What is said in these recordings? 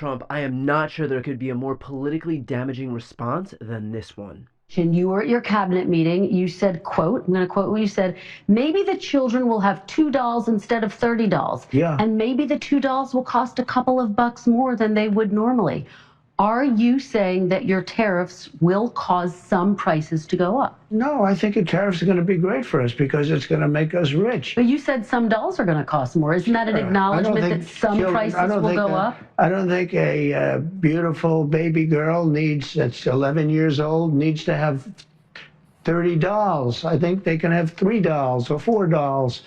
Trump, I am not sure there could be a more politically damaging response than this one. You were at your cabinet meeting. You said, quote, I'm going to quote what you said, maybe the children will have $2 instead of $30. Yeah. And maybe the $2 will cost a couple of bucks more than they would normally. Are you saying that your tariffs will cause some prices to go up? No, I think the tariffs are going to be great for us because it's going to make us rich. But you said some dolls are going to cost more. Isn't that an acknowledgement that some prices will go up? I don't think a beautiful baby girl that's 11 years old needs to have 30 dolls. I think they can have 3 dolls or 4 dolls.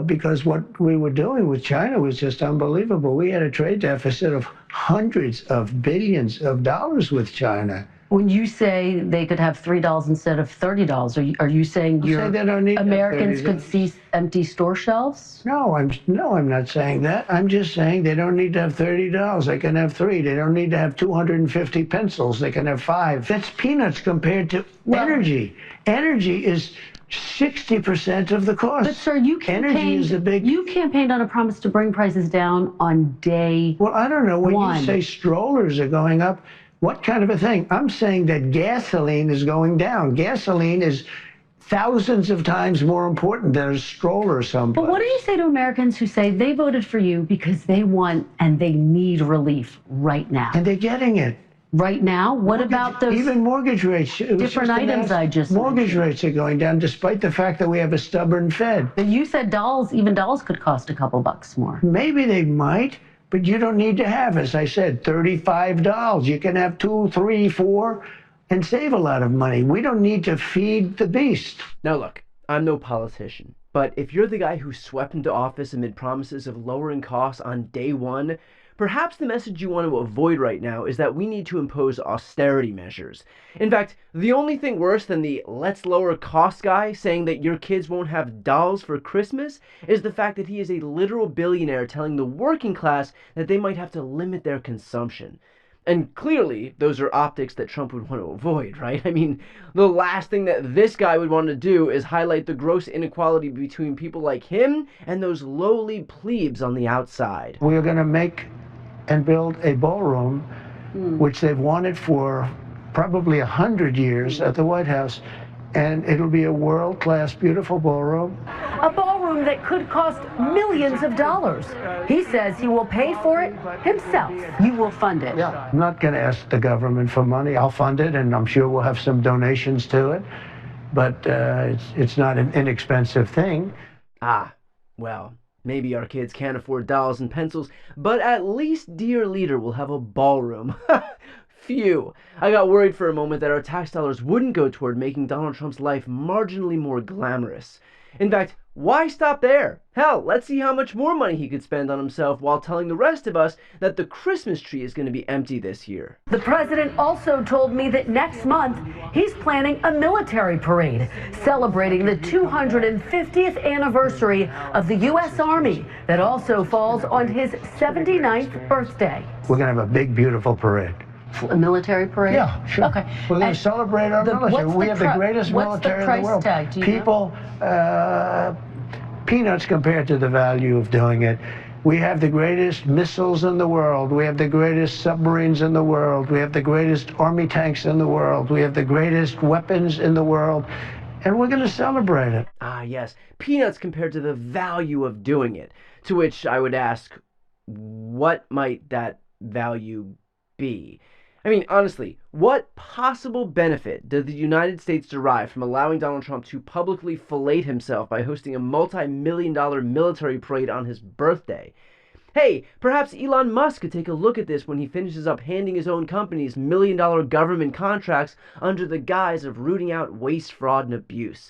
Because what we were doing with China was just unbelievable. We had a trade deficit of hundreds of billions of dollars with China. When you say they could have $3 instead of $30, are you saying Americans could see empty store shelves? No, I'm not saying that. I'm just saying they don't need to have $30. They can have 3. They don't need to have 250 pencils. They can have 5. That's peanuts compared to energy. Energy is 60% of the cost. But sir, you campaigned on a promise to bring prices down on day Well, I don't know. When you say strollers are going up, what kind of a thing? I'm saying that gasoline is going down. Gasoline is thousands of times more important than a stroller someplace. But what do you say to Americans who say they voted for you because they want and they need relief right now? And they're getting it. Right now? What about those even mortgage rates? Different items I just Mortgage rates are going down despite the fact that we have a stubborn Fed. But you said even dolls could cost a couple bucks more. Maybe they might, but you don't need to have, as I said, $35. You can have 2, 3, 4 and save a lot of money. We don't need to feed the beast. Now look, I'm no politician, but if you're the guy who swept into office amid promises of lowering costs on day one, perhaps the message you want to avoid right now is that we need to impose austerity measures. In fact, the only thing worse than the let's lower costs guy saying that your kids won't have dolls for Christmas is the fact that he is a literal billionaire telling the working class that they might have to limit their consumption. And clearly, those are optics that Trump would want to avoid, right? I mean, the last thing that this guy would want to do is highlight the gross inequality between people like him and those lowly plebes on the outside. We are going to make and build a ballroom, which they've wanted for probably 100 years at the White House. And it'll be a world-class, beautiful ballroom. A ballroom that could cost millions of dollars. He says he will pay for it himself. You will fund it. Yeah, I'm not going to ask the government for money. I'll fund it, and I'm sure we'll have some donations to it. But it's not an inexpensive thing. Ah, well, maybe our kids can't afford dolls and pencils, but at least dear leader will have a ballroom. Phew. I got worried for a moment that our tax dollars wouldn't go toward making Donald Trump's life marginally more glamorous. In fact, why stop there? Hell, let's see how much more money he could spend on himself while telling the rest of us that the Christmas tree is going to be empty this year. The president also told me that next month he's planning a military parade celebrating the 250th anniversary of the U.S. Army that also falls on his 79th birthday. We're going to have a big, beautiful parade. A military parade? Yeah, sure. Okay. We're going to celebrate our military. We have the greatest military in the world. Tag? Do you People, peanuts compared to the value of doing it. We have the greatest missiles in the world. We have the greatest submarines in the world. We have the greatest army tanks in the world. We have the greatest weapons in the world. And we're going to celebrate it. Ah, yes. Peanuts compared to the value of doing it. To which I would ask, what might that value be? I mean, honestly, what possible benefit did the United States derive from allowing Donald Trump to publicly fillet himself by hosting a multi-million-dollar military parade on his birthday? Hey, perhaps Elon Musk could take a look at this when he finishes up handing his own companies million-dollar government contracts under the guise of rooting out waste, fraud, and abuse.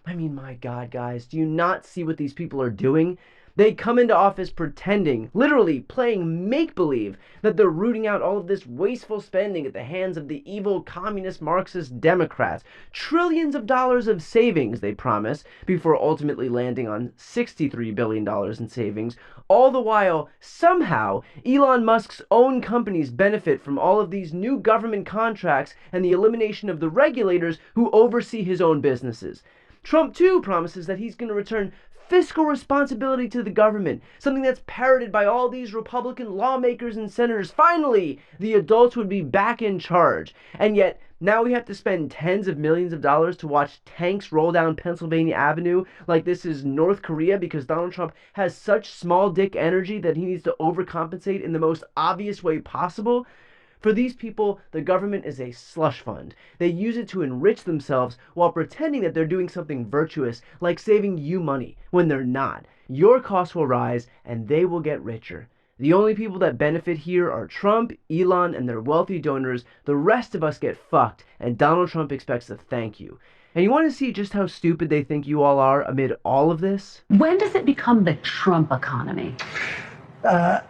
I mean, my God, guys, do you not see what these people are doing? They come into office pretending, literally playing make-believe, that they're rooting out all of this wasteful spending at the hands of the evil communist Marxist Democrats. Trillions of dollars of savings, they promise, before ultimately landing on $63 billion in savings. All the while, somehow, Elon Musk's own companies benefit from all of these new government contracts and the elimination of the regulators who oversee his own businesses. Trump, too, promises that he's going to return fiscal responsibility to the government, something that's parroted by all these Republican lawmakers and senators. Finally, the adults would be back in charge. And yet, now we have to spend tens of millions of dollars to watch tanks roll down Pennsylvania Avenue like this is North Korea because Donald Trump has such small dick energy that he needs to overcompensate in the most obvious way possible. For these people, the government is a slush fund. They use it to enrich themselves while pretending that they're doing something virtuous, like saving you money, when they're not. Your costs will rise, and they will get richer. The only people that benefit here are Trump, Elon, and their wealthy donors. The rest of us get fucked, and Donald Trump expects a thank you. And you want to see just how stupid they think you all are amid all of this? When does it become the Trump economy?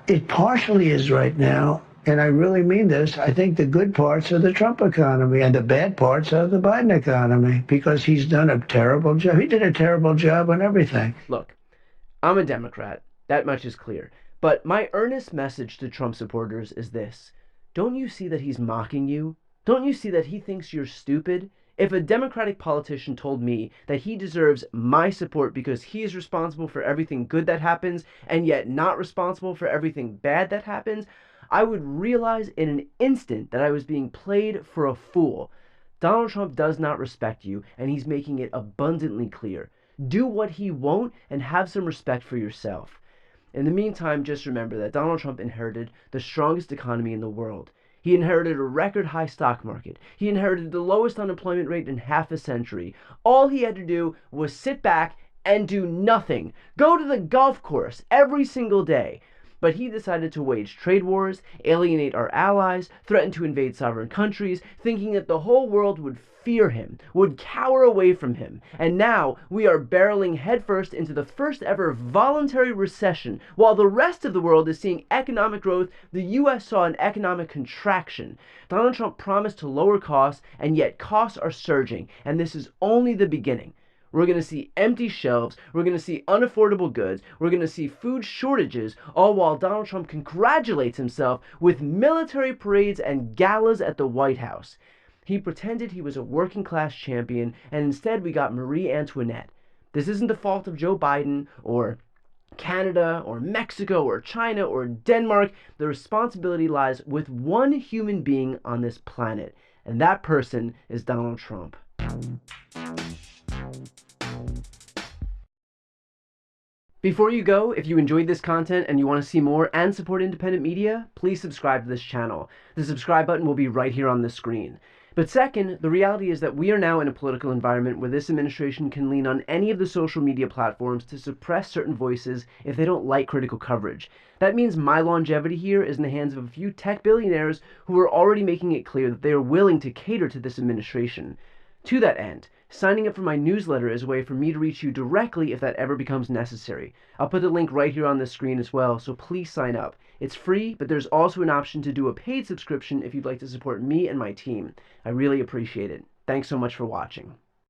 It partially is right now. And I really mean this. I think the good parts are the Trump economy and the bad parts are the Biden economy because he's done a terrible job. He did a terrible job on everything. Look, I'm a Democrat. That much is clear. But my earnest message to Trump supporters is this. Don't you see that he's mocking you? Don't you see that he thinks you're stupid? If a Democratic politician told me that he deserves my support because he is responsible for everything good that happens and yet not responsible for everything bad that happens, I would realize in an instant that I was being played for a fool. Donald Trump does not respect you, and he's making it abundantly clear. Do what he won't and have some respect for yourself. In the meantime, just remember that Donald Trump inherited the strongest economy in the world. He inherited a record high stock market. He inherited the lowest unemployment rate in half a century. All he had to do was sit back and do nothing. Go to the golf course every single day. But he decided to wage trade wars, alienate our allies, threaten to invade sovereign countries, thinking that the whole world would fear him, would cower away from him. And now we are barreling headfirst into the first ever voluntary recession. While the rest of the world is seeing economic growth, the U.S. saw an economic contraction. Donald Trump promised to lower costs, and yet costs are surging. And this is only the beginning. We're going to see empty shelves. We're going to see unaffordable goods. We're going to see food shortages, all while Donald Trump congratulates himself with military parades and galas at the White House. He pretended he was a working class champion, and instead we got Marie Antoinette. This isn't the fault of Joe Biden or Canada or Mexico or China or Denmark. The responsibility lies with one human being on this planet, and that person is Donald Trump. Before you go, if you enjoyed this content and you want to see more and support independent media, please subscribe to this channel. The subscribe button will be right here on the screen. But second, the reality is that we are now in a political environment where this administration can lean on any of the social media platforms to suppress certain voices if they don't like critical coverage. That means my longevity here is in the hands of a few tech billionaires who are already making it clear that they are willing to cater to this administration. To that end, signing up for my newsletter is a way for me to reach you directly if that ever becomes necessary. I'll put the link right here on the screen as well, so please sign up. It's free, but there's also an option to do a paid subscription if you'd like to support me and my team. I really appreciate it. Thanks so much for watching.